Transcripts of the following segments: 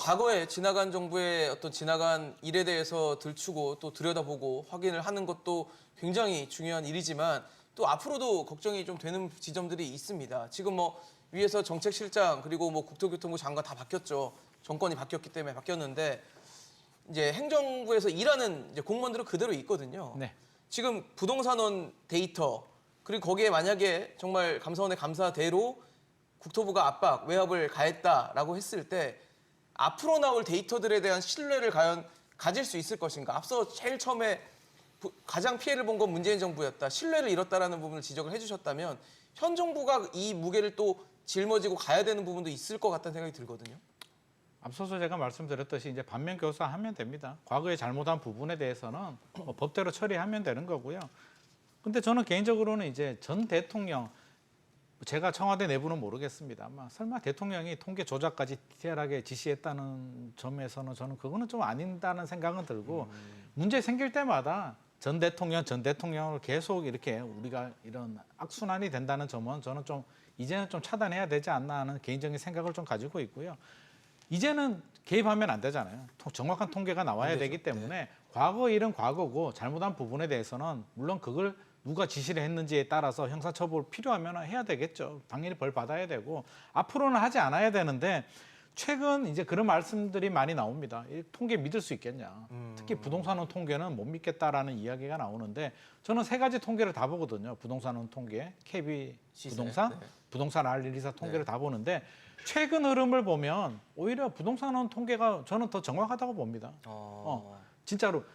과거에 지나간 정부의 어떤 지나간 일에 대해서 들추고 또 들여다보고 확인을 하는 것도 굉장히 중요한 일이지만 또 앞으로도 걱정이 좀 되는 지점들이 있습니다. 지금 뭐 위에서 정책실장 그리고 뭐 국토교통부 장관 다 바뀌었죠. 정권이 바뀌었기 때문에 바뀌었는데 이제 행정부에서 일하는 이제 공무원들은 그대로 있거든요. 네. 지금 부동산원 데이터 그리고 거기에 만약에 정말 감사원의 감사대로 국토부가 압박, 외압을 가했다라고 했을 때 앞으로 나올 데이터들에 대한 신뢰를 과연 가질 수 있을 것인가. 앞서 제일 처음에 가장 피해를 본 건 문재인 정부였다. 신뢰를 잃었다라는 부분을 지적을 해주셨다면 현 정부가 이 무게를 또 짊어지고 가야 되는 부분도 있을 것 같다는 생각이 들거든요. 앞서서 제가 말씀드렸듯이 이제 반면교사하면 됩니다. 과거에 잘못한 부분에 대해서는 뭐 법대로 처리하면 되는 거고요. 근데 저는 개인적으로는 이제 전 대통령, 제가 청와대 내부는 모르겠습니다만 설마 대통령이 통계 조작까지 디테일하게 지시했다는 점에서는 저는 그거는 좀 아닌다는 생각은 들고 문제 생길 때마다 전 대통령을 계속 이렇게 우리가 이런 악순환이 된다는 점은 저는 좀 이제는 좀 차단해야 되지 않나 하는 개인적인 생각을 좀 가지고 있고요. 이제는 개입하면 안 되잖아요. 정확한 통계가 나와야 되기 때문에 과거 일은 과거고 잘못한 부분에 대해서는 물론 그걸 누가 지시를 했는지에 따라서 형사처벌 필요하면 해야 되겠죠. 당연히 벌 받아야 되고 앞으로는 하지 않아야 되는데 최근 이제 그런 말씀들이 많이 나옵니다. 이 통계 믿을 수 있겠냐. 특히 부동산원 통계는 못 믿겠다라는 이야기가 나오는데 저는 세 가지 통계를 다 보거든요. 부동산원 통계, KB 부동산, 부동산 R124 통계를 다 보는데 최근 흐름을 보면 오히려 부동산원 통계가 저는 더 정확하다고 봅니다. 진짜로.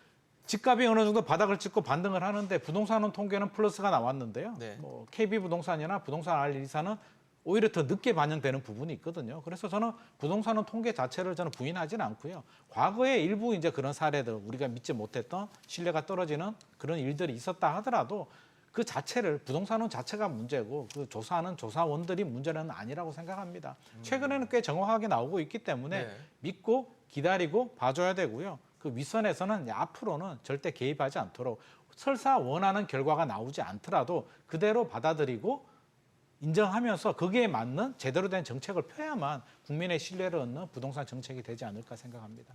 집값이 어느 정도 바닥을 찍고 반등을 하는데 부동산원 통계는 플러스가 나왔는데요. 뭐 KB 부동산이나 부동산 R124는 오히려 더 늦게 반영되는 부분이 있거든요. 그래서 저는 부동산원 통계 자체를 저는 부인하지는 않고요. 과거에 일부 이제 그런 사례들 우리가 믿지 못했던 신뢰가 떨어지는 그런 일들이 있었다 하더라도 그 자체를 부동산원 자체가 문제고 그 조사하는 조사원들이 문제는 아니라고 생각합니다. 최근에는 꽤 정확하게 나오고 있기 때문에 믿고 기다리고 봐줘야 되고요. 그 윗선에서는 앞으로는 절대 개입하지 않도록 설사 원하는 결과가 나오지 않더라도 그대로 받아들이고 인정하면서 거기에 맞는 제대로 된 정책을 펴야만 국민의 신뢰를 얻는 부동산 정책이 되지 않을까 생각합니다.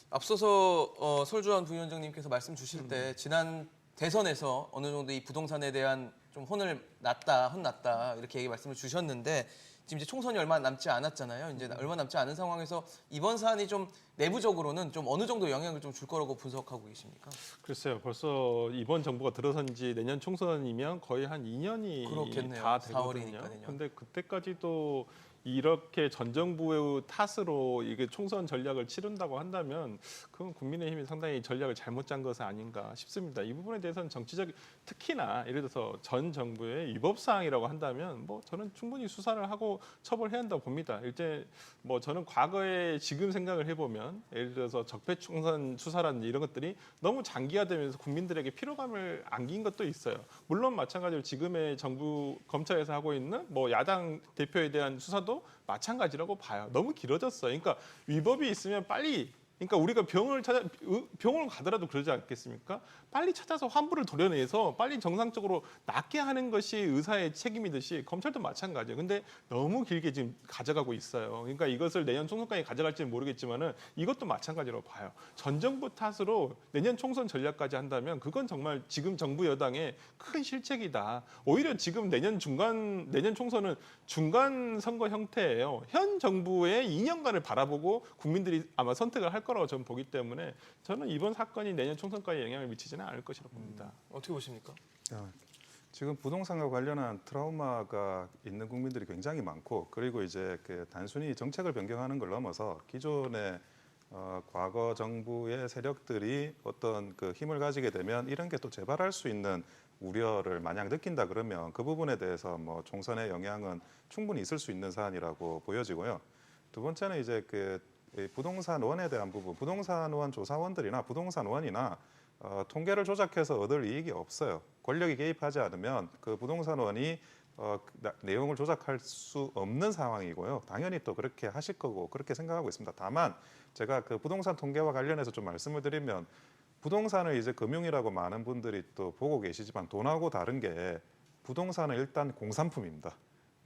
앞서서 설주환 부위원장님께서 말씀 주실 때 지난 대선에서 어느 정도 이 부동산에 대한 좀 혼났다 이렇게 얘기 말씀을 주셨는데 지금 이제 총선이 얼마 남지 않았잖아요. 이제 얼마 남지 않은 상황에서 이번 사안이 좀 내부적으로는 좀 어느 정도 영향을 좀 줄 거라고 분석하고 계십니까? 글쎄요. 벌써 이번 정부가 들어선 지 내년 총선이면 거의 한 2년이 그렇겠네요. 다 되거든요. 4월이니까 내년. 근데 그때까지도 이렇게 전 정부의 탓으로 이게 총선 전략을 치른다고 한다면 그건 국민의힘이 상당히 전략을 잘못 짠 것은 아닌가 싶습니다. 이 부분에 대해서는 정치적 특히나 예를 들어서 전 정부의 위법 사항이라고 한다면 뭐 저는 충분히 수사를 하고 처벌해야 한다고 봅니다. 일제 뭐 저는 과거에 지금 생각을 해보면 예를 들어서 적폐청산 수사라든지 이런 것들이 너무 장기화되면서 국민들에게 피로감을 안긴 것도 있어요. 물론 마찬가지로 지금의 정부 검찰에서 하고 있는 뭐 야당 대표에 대한 수사도 마찬가지라고 봐요. 너무 길어졌어요. 그러니까 위법이 있으면 빨리 그러니까 우리가 병원을 가더라도 그러지 않겠습니까? 빨리 찾아서 환부를 도려내서 빨리 정상적으로 낫게 하는 것이 의사의 책임이듯이 검찰도 마찬가지예요. 근데 너무 길게 지금 가져가고 있어요. 그러니까 이것을 내년 총선까지 가져갈지는 모르겠지만은 이것도 마찬가지로 봐요. 전 정부 탓으로 내년 총선 전략까지 한다면 그건 정말 지금 정부 여당의 큰 실책이다. 오히려 지금 내년 총선은 중간 선거 형태예요. 현 정부의 2년간을 바라보고 국민들이 아마 선택을 할 거라고 저는 보기 때문에 저는 이번 사건이 내년 총선까지 영향을 미치지는 않을 것이라고 봅니다. 어떻게 보십니까? 지금 부동산과 관련한 트라우마가 있는 국민들이 굉장히 많고 그리고 이제 그 단순히 정책을 변경하는 걸 넘어서 기존의 과거 정부의 세력들이 어떤 그 힘을 가지게 되면 이런 게 또 재발할 수 있는 우려를 만약 느낀다 그러면 그 부분에 대해서 뭐 총선의 영향은 충분히 있을 수 있는 사안이라고 보여지고요. 두 번째는 이제 그 부동산원에 대한 부분, 부동산원 조사원들이나 부동산원이나 통계를 조작해서 얻을 이익이 없어요. 권력이 개입하지 않으면 그 부동산원이 내용을 조작할 수 없는 상황이고요. 당연히 또 그렇게 하실 거고 그렇게 생각하고 있습니다. 다만 제가 그 부동산 통계와 관련해서 좀 말씀을 드리면 부동산을 이제 금융이라고 많은 분들이 또 보고 계시지만 돈하고 다른 게 부동산은 일단 공산품입니다.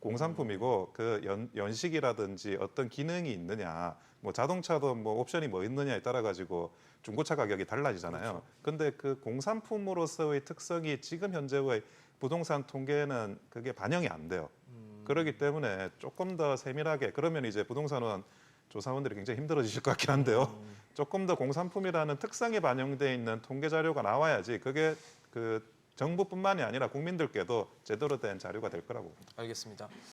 공산품이고 그 연식이라든지 어떤 기능이 있느냐, 뭐 자동차도 뭐 옵션이 뭐 있느냐에 따라 가지고 중고차 가격이 달라지잖아요. 근데 그 공산품으로서의 특성이 지금 현재의 부동산 통계는 그게 반영이 안 돼요. 그렇기 때문에 조금 더 세밀하게 그러면 이제 부동산원 조사원들이 굉장히 힘들어지실 것 같긴 한데요. 조금 더 공산품이라는 특성이 반영돼 있는 통계 자료가 나와야지 그게 그 정부뿐만이 아니라 국민들께도 제대로 된 자료가 될 거라고 봅니다. 알겠습니다.